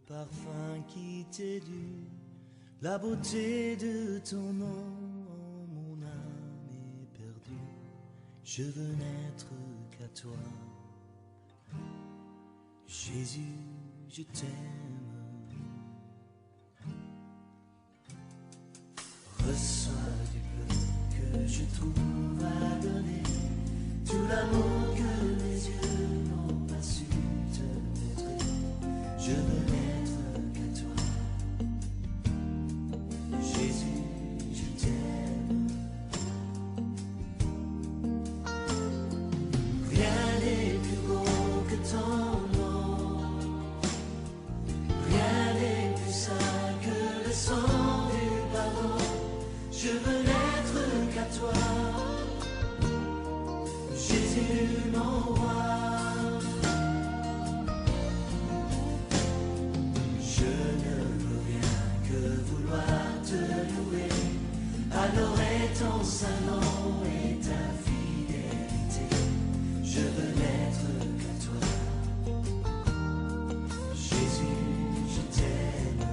parfum qui t'est dû, la beauté de ton nom, mon âme est perdue. Je veux n'être qu'à toi. Jésus, je t'aime. Reçois du peu que je trouve à donner, tout l'amour que mes yeux n'ont pas su te montrer. Je veux n'être qu'à toi. Jésus, je t'aime. Rien n'est plus beau que ton nom. Rien n'est plus saint que le sang du pardon. Je veux n'être qu'à toi. Jésus, mon roi. Je ne veux rien que vouloir te louer, adorer ton saint nom et ta fidélité. Je veux n'être qu'à toi. Jésus, je t'aime.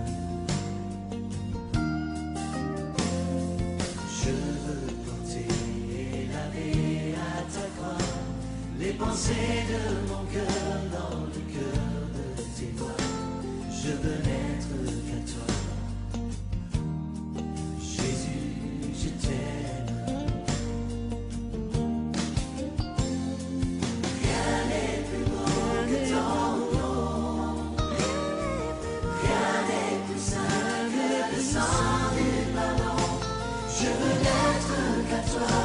Je veux porter et laver à ta croix les pensées de mon cœur dans le cœur de tes doigts. Je veux n'être qu'à toi. Jésus, je t'aime. Rien n'est plus beau que ton nom. Rien n'est plus saint que le sang du pardon. Je veux n'être qu'à toi.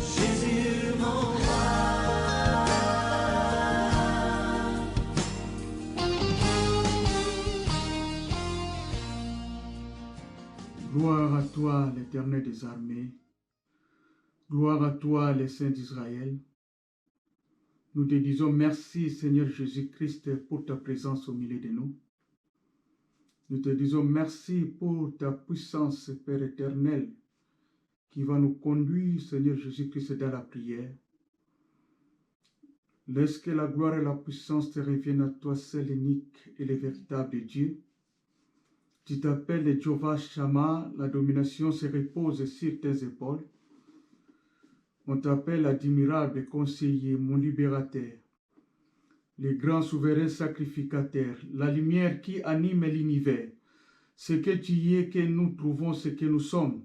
Jésus, mon roi. Gloire à toi, l'Éternel des armées. Gloire à toi, les saints d'Israël. Nous te disons merci, Seigneur Jésus-Christ, pour ta présence au milieu de nous. Nous te disons merci pour ta puissance, Père éternel, qui va nous conduire, Seigneur Jésus-Christ, dans la prière. Laisse que la gloire et la puissance te reviennent à toi, seul unique et le véritable Dieu. Tu t'appelles Jehovah Shammah, la domination se repose sur tes épaules. On t'appelle admirable conseiller, mon libérateur, le grand souverain sacrificateur, la lumière qui anime l'univers. Ce que tu es, que nous trouvons, ce que nous sommes.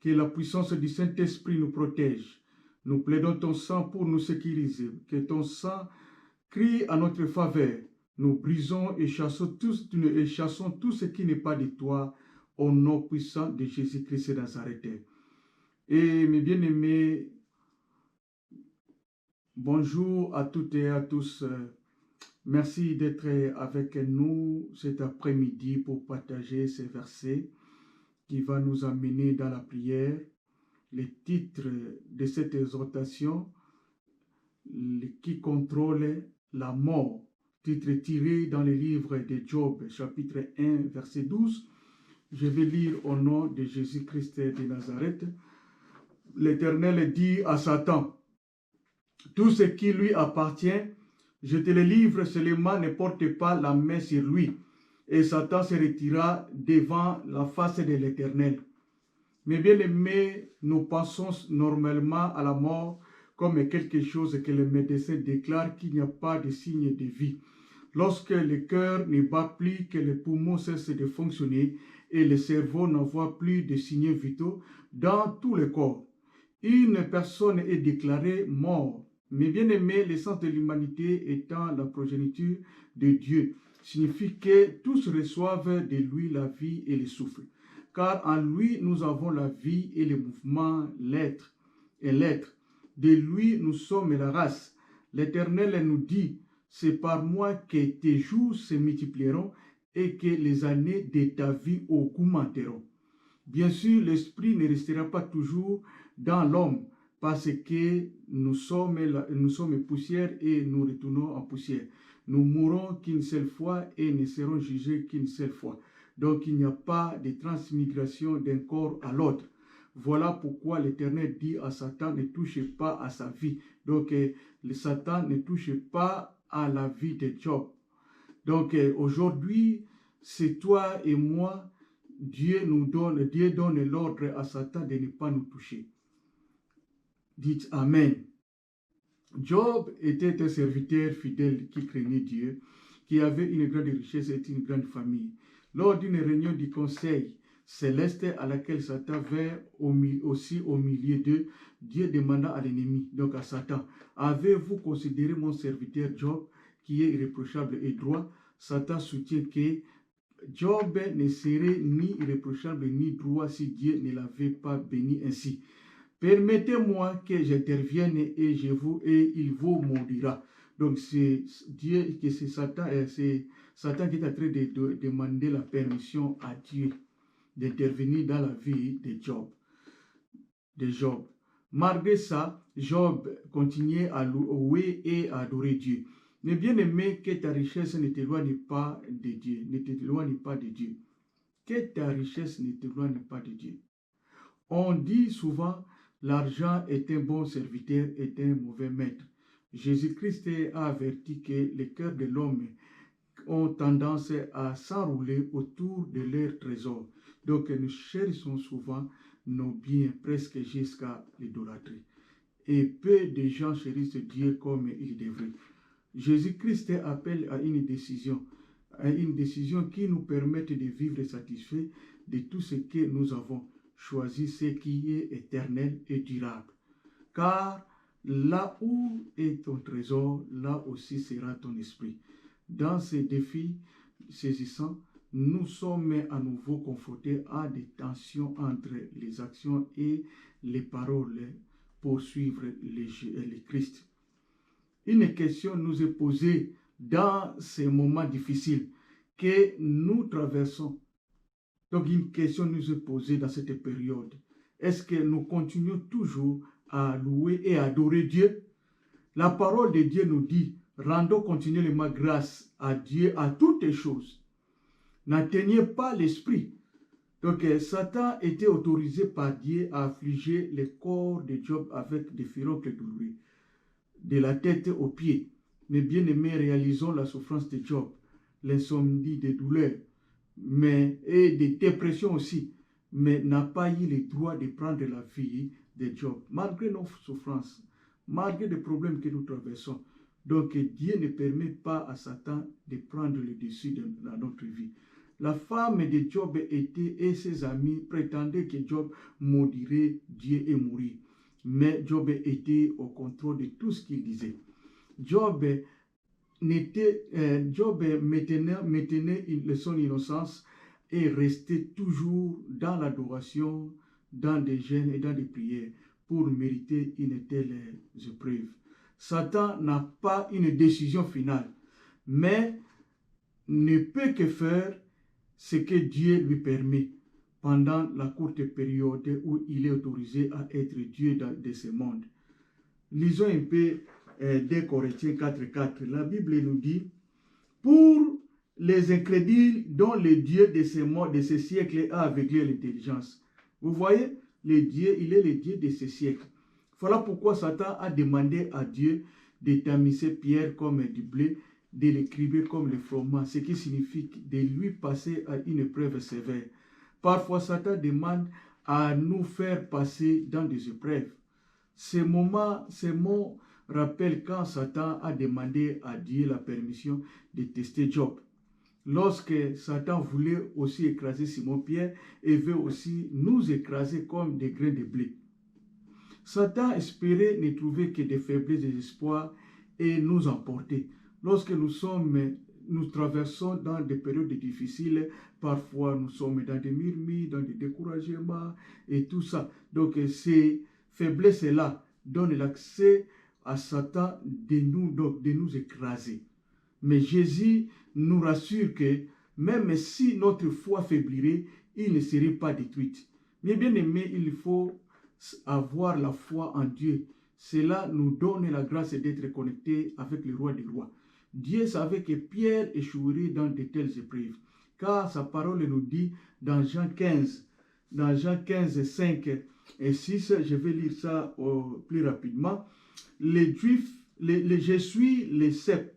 Que la puissance du Saint-Esprit nous protège. Nous plaidons ton sang pour nous sécuriser. Que ton sang crie à notre faveur. Nous brisons et chassons tout ce qui n'est pas de toi, au nom puissant de Jésus-Christ de Nazareth. Et mes bien-aimés, bonjour à toutes et à tous. Merci d'être avec nous cet après-midi pour partager ces versets qui va nous amener dans la prière. Le titre de cette exhortation, qui contrôle la mort, titre tiré dans le livre de Job, chapitre 1, verset 12. Je vais lire au nom de Jésus-Christ de Nazareth. L'Éternel dit à Satan, tout ce qui lui appartient, je te le livre, seulement ne porte pas la main sur lui. Et Satan se retira devant la face de l'Éternel. Mais bien aimés, nous pensons normalement à la mort comme quelque chose que le médecin déclare qu'il n'y a pas de signe de vie. Lorsque le cœur ne bat plus, que les poumons cessent de fonctionner et le cerveau n'envoie plus de signaux vitaux dans tout le corps, une personne est déclarée morte. Mais bien aimé, l'essence de l'humanité étant la progéniture de Dieu, signifie que tous reçoivent de lui la vie et le souffle. Car en lui, nous avons la vie et le mouvement, l'être et l'être. De lui, nous sommes la race. L'Éternel nous dit, c'est par moi que tes jours se multiplieront et que les années de ta vie augmenteront. Bien sûr, l'esprit ne restera pas toujours dans l'homme, parce que nous sommes poussière et nous retournons en poussière. Nous mourrons qu'une seule fois et ne serons jugés qu'une seule fois. Donc il n'y a pas de transmigration d'un corps à l'autre. Voilà pourquoi l'Éternel dit à Satan, ne touchez pas à sa vie. Donc le Satan ne touche pas à la vie de Job. Donc aujourd'hui, c'est toi et moi, Dieu donne l'ordre à Satan de ne pas nous toucher. Dites Amen. Job était un serviteur fidèle qui craignait Dieu, qui avait une grande richesse et une grande famille. Lors d'une réunion du conseil céleste à laquelle Satan vint aussi au milieu d'eux, Dieu demanda à l'ennemi, donc à Satan, « Avez-vous considéré mon serviteur Job, qui est irréprochable et droit ?» Satan soutient que Job ne serait ni irréprochable ni droit si Dieu ne l'avait pas béni ainsi. Permettez-moi que j'intervienne et il vous maudira. Donc c'est Dieu, que c'est Satan qui est en train de demander la permission à Dieu d'intervenir dans la vie de Job. Malgré ça, Job continuait à louer et à adorer Dieu. Mais bien aimé, que ta richesse ne t'éloigne pas de Dieu. Ne t'éloigne pas de Dieu. Que ta richesse ne t'éloigne pas de Dieu. On dit souvent, l'argent est un bon serviteur et un mauvais maître. Jésus-Christ a averti que les cœurs de l'homme ont tendance à s'enrouler autour de leur trésor. Donc nous cherchons souvent nos biens presque jusqu'à l'idolâtrie. Et peu de gens chérissent Dieu comme il devrait. Jésus-Christ appelle à une décision qui nous permette de vivre satisfaits de tout ce que nous avons. Choisis ce qui est éternel et durable. Car là où est ton trésor, là aussi sera ton esprit. Dans ces défis saisissants, nous sommes à nouveau confrontés à des tensions entre les actions et les paroles pour suivre le Christ. Une question nous est posée dans ces moments difficiles que nous traversons. Donc une question nous est posée dans cette période. Est-ce que nous continuons toujours à louer et à adorer Dieu? La parole de Dieu nous dit, rendons continuellement grâce à Dieu à toutes les choses. N'atteignez pas l'esprit. Donc Satan était autorisé par Dieu à affliger le corps de Job avec des furoncles douloureux, de la tête aux pieds. Mais bien aimés, réalisons la souffrance de Job, l'insomnie, des douleurs, et des dépressions aussi, mais n'a pas eu le droit de prendre la vie de Job, malgré nos souffrances, malgré les problèmes que nous traversons. Donc Dieu ne permet pas à Satan de prendre le dessus dans notre vie. La femme de Job et ses amis prétendaient que Job maudirait Dieu et mourir. Mais Job était au contrôle de tout ce qu'il disait. Job maintenait son innocence et restait toujours dans l'adoration, dans des jeûnes et dans des prières pour mériter une telle épreuve. Satan n'a pas une décision finale, mais ne peut que faire ce que Dieu lui permet pendant la courte période où il est autorisé à être Dieu de ce monde. Lisons un peu 2 Corinthiens 4.4. La Bible nous dit, pour les incrédules dont le Dieu de ce siècle a aveuglé l'intelligence. Vous voyez, il est le Dieu de ce siècle. Voilà pourquoi Satan a demandé à Dieu de tamiser Pierre comme du blé, de l'écrire comme le froment, ce qui signifie de lui passer à une épreuve sévère. Parfois, Satan demande à nous faire passer dans des épreuves. Ces mots rappellent quand Satan a demandé à Dieu la permission de tester Job. Lorsque Satan voulait aussi écraser Simon-Pierre et veut aussi nous écraser comme des grains de blé. Satan espérait ne trouver que des faiblesses, des espoirs et nous emporter. Lorsque nous traversons dans des périodes difficiles, parfois nous sommes dans des murmures, dans des découragements et tout ça. Donc ces faiblesses-là donnent l'accès à Satan de nous écraser. Mais Jésus nous rassure que même si notre foi faiblirait, il ne serait pas détruite. Mais bien aimé, il faut avoir la foi en Dieu. Cela nous donne la grâce d'être connectés avec le roi des rois. Dieu savait que Pierre échouerait dans de telles épreuves, car sa parole nous dit dans Jean 15, 5 et 6, je vais lire ça plus rapidement. Les Juifs, je suis le cep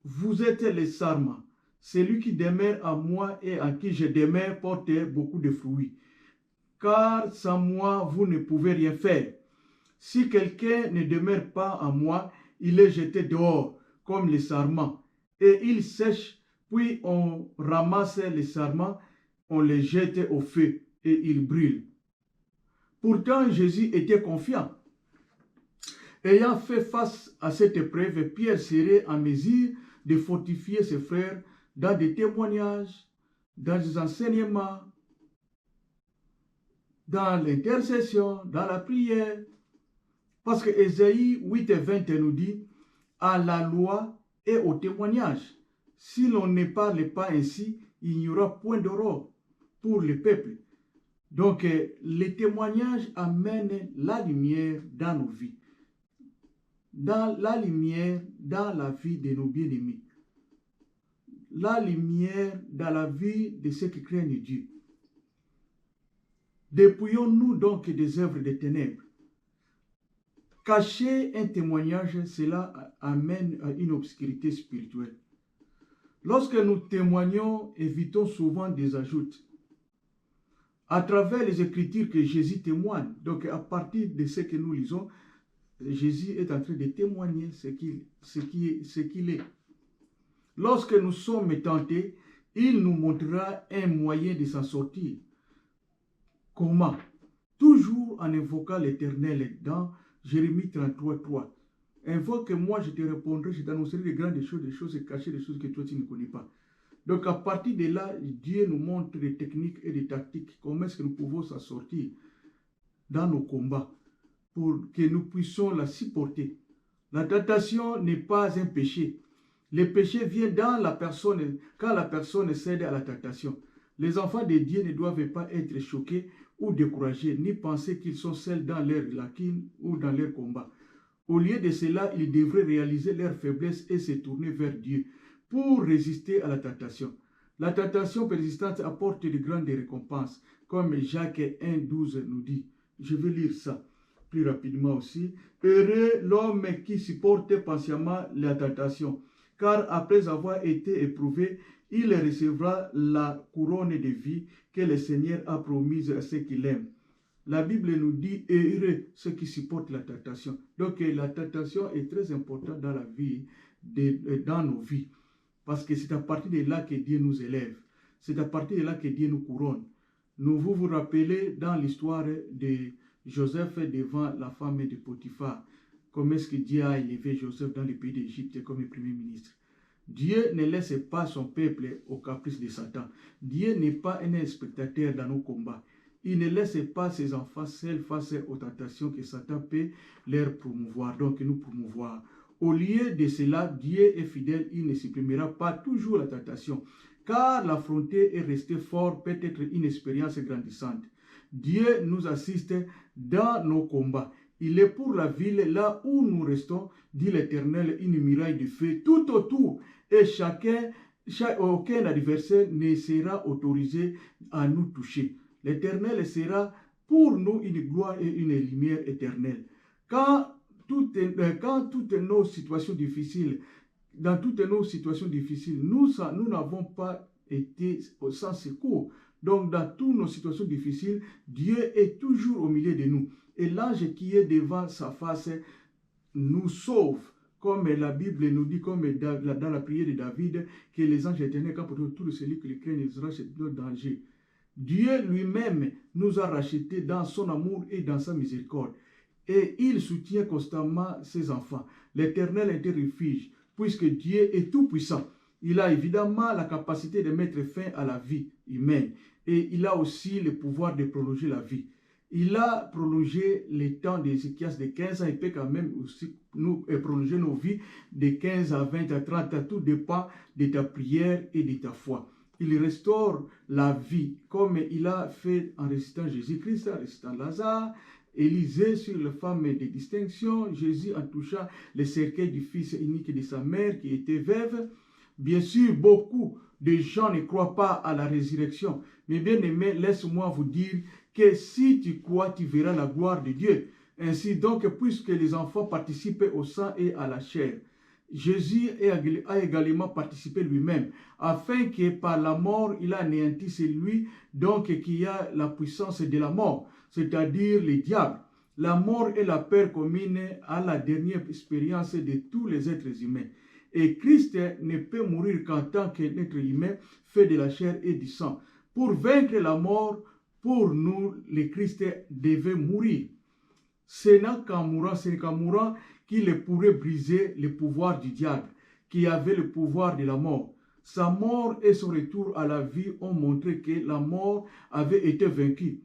vous êtes les sarments. Celui qui demeure en moi et en qui je demeure porte beaucoup de fruits. Car sans moi, vous ne pouvez rien faire. Si quelqu'un ne demeure pas en moi, il est jeté dehors, comme les sarments, et il sèche, puis on ramasse les sarments, on les jette au feu, et ils brûlent. Pourtant, Jésus était confiant. Ayant fait face à cette épreuve, Pierre serait en mesure de fortifier ses frères dans des témoignages, dans des enseignements, dans l'intercession, dans la prière. Parce que Ésaïe 8 et 20 nous dit, à la loi et au témoignage. Si l'on ne parle pas ainsi, il n'y aura point d'aurore pour le peuple. Donc, les témoignages amènent la lumière dans nos vies. Dans la lumière, dans la vie de nos bien-aimés. La lumière dans la vie de ceux qui craignent Dieu. Dépouillons-nous donc des œuvres des ténèbres. Cacher un témoignage, cela amène à une obscurité spirituelle. Lorsque nous témoignons, évitons souvent des ajoutes. À travers les Écritures que Jésus témoigne, donc à partir de ce que nous lisons, Jésus est en train de témoigner ce qu'il est. Lorsque nous sommes tentés, il nous montrera un moyen de s'en sortir. Comment? Toujours en invoquant l'Éternel dans Jérémie 33, 3. Invoque-moi, je te répondrai, je t'annoncerai des grandes choses, des choses cachées, des choses que toi tu ne connais pas. Donc à partir de là, Dieu nous montre des techniques et des tactiques, comment est-ce que nous pouvons s'en sortir dans nos combats, pour que nous puissions la supporter. La tentation n'est pas un péché. Le péché vient dans la personne, quand la personne cède à la tentation. Les enfants de Dieu ne doivent pas être choqués ou découragés, ni penser qu'ils sont seuls dans leur lacunes ou dans leur combat. Au lieu de cela, ils devraient réaliser leur faiblesse et se tourner vers Dieu pour résister à la tentation. La tentation persistante apporte de grandes récompenses, comme Jacques 1, 12 nous dit. Je vais lire ça plus rapidement aussi. Heureux l'homme qui supporte patiemment la tentation, car après avoir été éprouvé, il recevra la couronne de vie que le Seigneur a promise à ceux qui l'aiment. La Bible nous dit heureux ceux qui supportent la tentation. Donc la tentation est très importante dans la vie, dans nos vies. Parce que c'est à partir de là que Dieu nous élève. C'est à partir de là que Dieu nous couronne. Vous vous rappelez dans l'histoire de Joseph devant la femme de Potiphar. Comment est-ce que Dieu a élevé Joseph dans le pays d'Égypte comme premier ministre. Dieu ne laisse pas son peuple au caprice de Satan. Dieu n'est pas un spectateur dans nos combats. Il ne laisse pas ses enfants seuls face aux tentations que Satan peut leur promouvoir, donc nous promouvoir. Au lieu de cela, Dieu est fidèle, il ne supprimera pas toujours la tentation, car l'affronter et rester fort peut être une expérience grandissante. Dieu nous assiste dans nos combats. Il est pour la ville là où nous restons, dit l'Éternel, une muraille de feu tout autour, et aucun adversaire ne sera autorisé à nous toucher. L'Éternel sera pour nous une gloire et une lumière éternelle. Quand toutes nos situations difficiles, dans toutes nos situations difficiles, nous n'avons pas été sans secours. Donc, dans toutes nos situations difficiles, Dieu est toujours au milieu de nous. Et l'ange qui est devant sa face nous sauve. Comme la Bible nous dit, comme dans la prière de David, que les anges éternels, quand pour tout celui qui les craint, ils rachètent notre danger. Dieu lui-même nous a rachetés dans son amour et dans sa miséricorde. Et il soutient constamment ses enfants. L'Éternel est un refuge, puisque Dieu est tout-puissant. Il a évidemment la capacité de mettre fin à la vie humaine. Et il a aussi le pouvoir de prolonger la vie. Il a prolongé les temps d'Ézéchias de 15 ans. Il peut quand même aussi nous prolonger nos vies de 15 à 20 à 30. Tout dépend de ta prière et de ta foi. Il restaure la vie comme il a fait en ressuscitant Jésus-Christ, en ressuscitant Lazare, Élisée sur les femmes de distinction, Jésus en touchant le cercueil du fils unique de sa mère qui était veuve. Bien sûr, beaucoup de gens ne croient pas à la résurrection. Mais bien aimé, laisse-moi vous dire que si tu crois, tu verras la gloire de Dieu. Ainsi donc, puisque les enfants participent au sang et à la chair, Jésus a également participé lui-même, afin que par la mort, il a anéanti celui donc qui a la puissance de la mort, c'est-à-dire le diable. La mort est la peur commune à la dernière expérience de tous les êtres humains. Et Christ ne peut mourir qu'en tant qu'être humain fait de la chair et du sang. Pour vaincre la mort, pour nous, le Christ devait mourir. Ce n'est qu'en mourant qu'il pourrait briser le pouvoir du diable, qui avait le pouvoir de la mort. Sa mort et son retour à la vie ont montré que la mort avait été vaincue.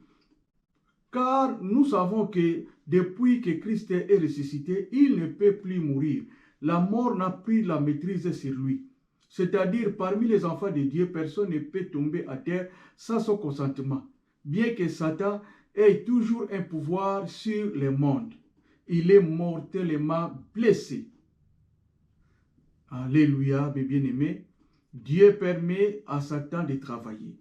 Car nous savons que depuis que Christ est ressuscité, il ne peut plus mourir. La mort n'a pris la maîtrise sur lui. C'est-à-dire, parmi les enfants de Dieu, personne ne peut tomber à terre sans son consentement. Bien que Satan ait toujours un pouvoir sur le monde, il est mortellement blessé. Alléluia, mes bien-aimés. Dieu permet à Satan de travailler,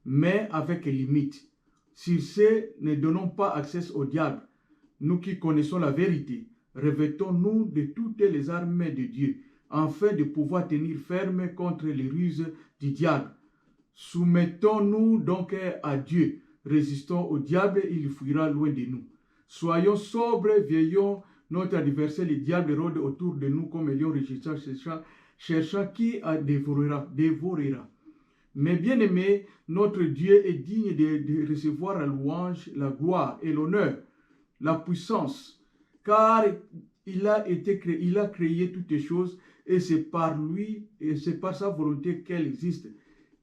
mais avec limite. Sur ce, ne donnons pas accès au diable. Nous qui connaissons la vérité, revêtons-nous de toutes les armes de Dieu, afin de pouvoir tenir ferme contre les ruses du diable. Soumettons-nous donc à Dieu. Résistons au diable, il fuira loin de nous. Soyons sobres, veillons. Notre adversaire, le diable, rôde autour de nous comme un lion rugissant, cherchant qui dévorera. Mais bien aimé, notre Dieu est digne de recevoir la louange, la gloire et l'honneur, la puissance, car il a créé toutes les choses et c'est par lui et c'est par sa volonté qu'elles existent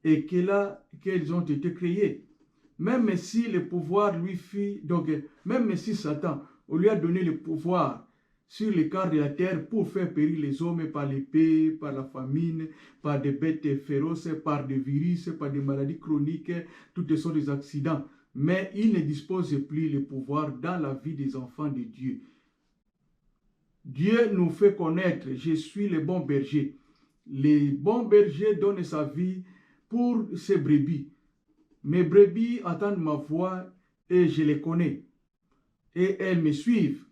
et qu'elles ont été créées. Même si le pouvoir lui fit, donc même si Satan, on lui a donné le pouvoir sur les quarts de la terre pour faire périr les hommes par l'épée, par la famine, par des bêtes féroces, par des virus, par des maladies chroniques, toutes sortes d'accidents. Mais il ne dispose plus le pouvoir dans la vie des enfants de Dieu. Dieu nous fait connaître, je suis le bon berger. Le bon berger donne sa vie pour ses brebis. Mes brebis entendent ma voix et je les connais. Et elles me suivent.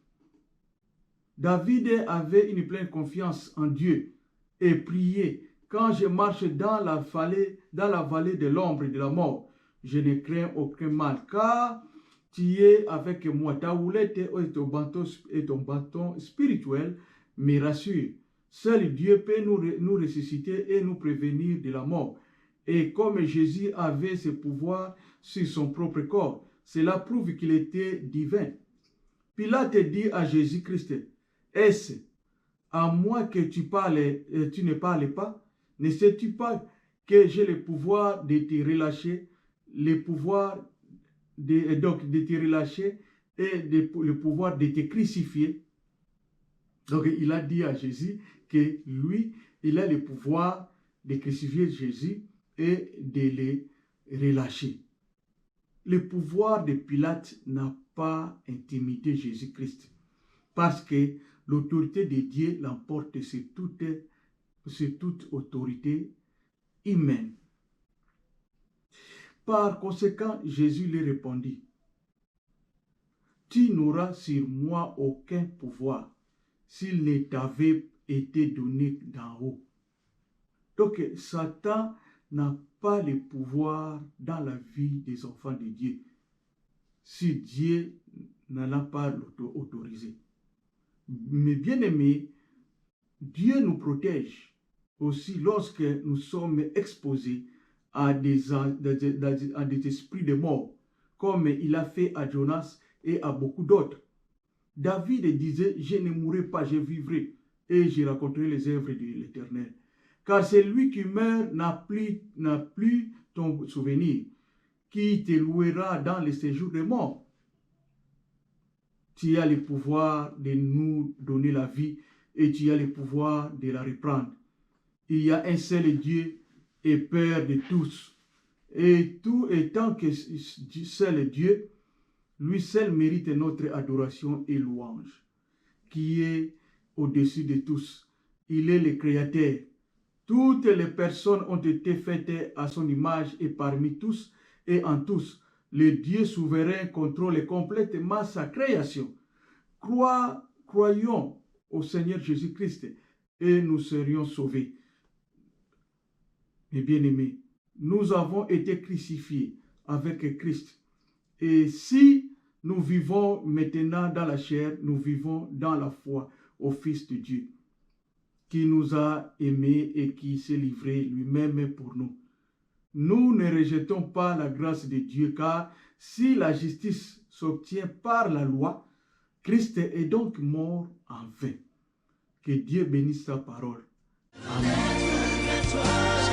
David avait une pleine confiance en Dieu et priait. Quand je marche dans la vallée de l'ombre et de la mort, je ne crains aucun mal, car tu es avec moi. Ta houlette et ton bâton spirituel me rassurent. Seul Dieu peut nous ressusciter et nous prévenir de la mort. Et comme Jésus avait ce pouvoir sur son propre corps, cela prouve qu'il était divin. Pilate dit à Jésus-Christ, est-ce à moi que tu ne parles pas? Ne sais-tu pas que j'ai le pouvoir de te relâcher, le pouvoir de te relâcher et le pouvoir de te crucifier? Donc il a dit à Jésus que lui, il a le pouvoir de crucifier Jésus et de les relâcher. Le pouvoir de Pilate n'a pas intimidé Jésus-Christ parce que l'autorité de Dieu l'emporte sur toute autorité humaine. Par conséquent, Jésus lui répondit, « Tu n'auras sur moi aucun pouvoir s'il ne t'avait été donné d'en haut. » Donc, Satan n'a pas le pouvoir dans la vie des enfants de Dieu si Dieu n'en a pas autorisé. Mais bien aimés, Dieu nous protège aussi lorsque nous sommes exposés à des esprits de mort, comme il a fait à Jonas et à beaucoup d'autres. David disait, je ne mourrai pas, je vivrai, et je raconterai les œuvres de l'Éternel. Car celui qui meurt n'a plus ton souvenir, qui te louera dans les séjours des morts. Tu as le pouvoir de nous donner la vie et tu as le pouvoir de la reprendre. Il y a un seul Dieu et Père de tous. Et tout étant que seul Dieu, lui seul mérite notre adoration et louange, qui est au-dessus de tous. Il est le Créateur. Toutes les personnes ont été faites à son image et parmi tous et en tous, le Dieu souverain contrôle complètement sa création. Croyons au Seigneur Jésus-Christ et nous serions sauvés. Mes bien-aimés, nous avons été crucifiés avec Christ. Et si nous vivons maintenant dans la chair, nous vivons dans la foi au Fils de Dieu, qui nous a aimés et qui s'est livré lui-même pour nous. Nous ne rejetons pas la grâce de Dieu, car si la justice s'obtient par la loi, Christ est donc mort en vain. Que Dieu bénisse sa parole. Amen.